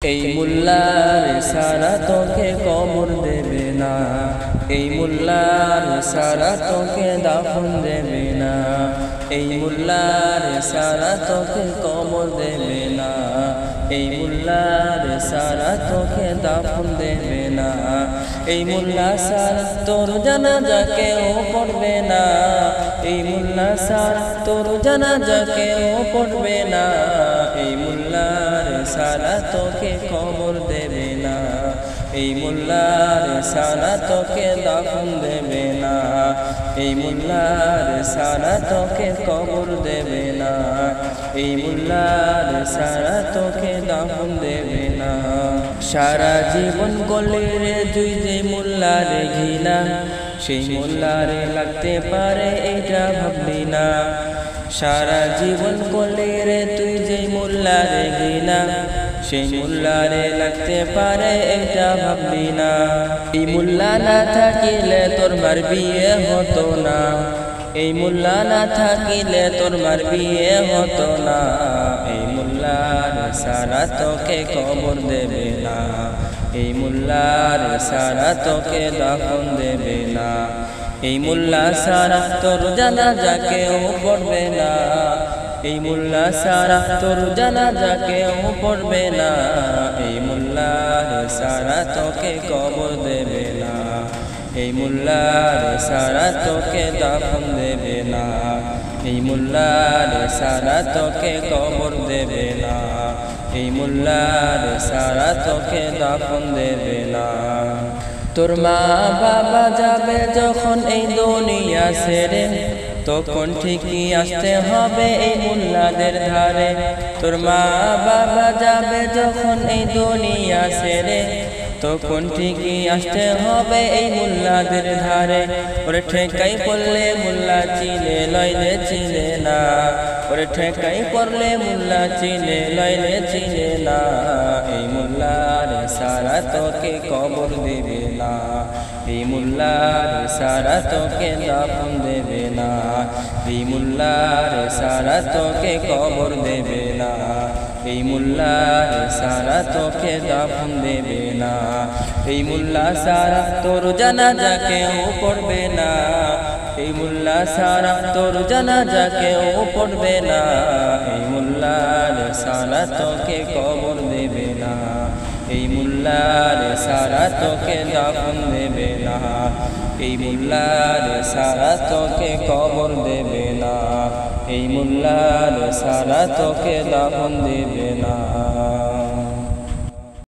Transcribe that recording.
এই মোল্লার সারা তোকে কবর দেবে না, এই মোল্লার সারা তোকে দাফন দেবে না, এই মোল্লার সারা তোকে কবর দেবে না, এই মোল্লার সারা তোকে দাফন দেবে না, এই মোল্লা সারা তোর জানাজা কেউ পড়বে না, এই মোল্লা সারা তোর জানাজা কেউ পড়বে না, এই মোল্লার সারা তোকে কবর দেবে না, এই মোল্লার সারা তোকে দাফন দেবে না, এই মোল্লার সারা তোকে কবর দেবে না, এই মোল্লার সারা তোকে দাফন দেবে না। সারা জীবন গলেরে তুই যে মোল্লারে ঘৃণা, সেই মোল্লারে লাগতে পারে এটা ভাবলি না, সারা জীবন গলেরে তুই যে মোল্লারে ঘৃণা, সেই মোল্লারে লাগতে পারে এটা ভাবলি না। এই মোল্লা না থাকিলে তোর মার বিয়ে হতো না, এই মোল্লা না থাকিলে তোর মার বিয়ে হতো না, এই মোল্লার সারা তোকে কবর দেবে না, এই মোল্লার সারা তোকে দাফন দেবে না, এই মোল্লা সারা তোর জানাজা কেউ পড়বে না, এই মোল্লা সারা তোর জানাজা কেউ পড়বে না, এই মোল্লার সারা তোকে কবর দেবে না, এই মোল্লার সারা তোকে দাফন দেবে না, এই মোল্লার সারা তোকে কবর দেবে না, এই মোল্লার সারা তোকে দাফন দেবে না। তোর মা বাবা যাবে যখন এই দুনিয়া ছেড়ে, তখন ঠিকই আসতে হবে এই মোল্লাদের ধারে, তোর মা বাবা যাবে যখন এই দুনিয়া ছেড়ে, তখন ঠিকই আসতে হবে এই মোল্লাদের ধারে। ওরে ঠেকাই পড়লে মোল্লা চিনে লইলে চিনে না, ওরে ঠেকাই পড়লে মোল্লা চিনে লইলে চিনে না, এই মোল্লার সারা তোকে কবর দেবে না, এই মোল্লার সারা তোকে দাফন দেবে না, এই মোল্লার সারা তোকে কবর দেবে না, এই মোল্লার সারা তোকে দাফন দেবে না, এই মোল্লা সারা তোর জানাজা কেউ পড়বে না, এই মোল্লা সারা তোর জানাজা কেউ পড়বে না, এই মোল্লার সারা তোকে কবর দেবে না, এই মোল্লার সারা তোকে দাফন দেবে না, এই মোল্লার সারা তোকে কবর দেবে না, এই মোল্লার সারা তোকে দাফন দেবে না।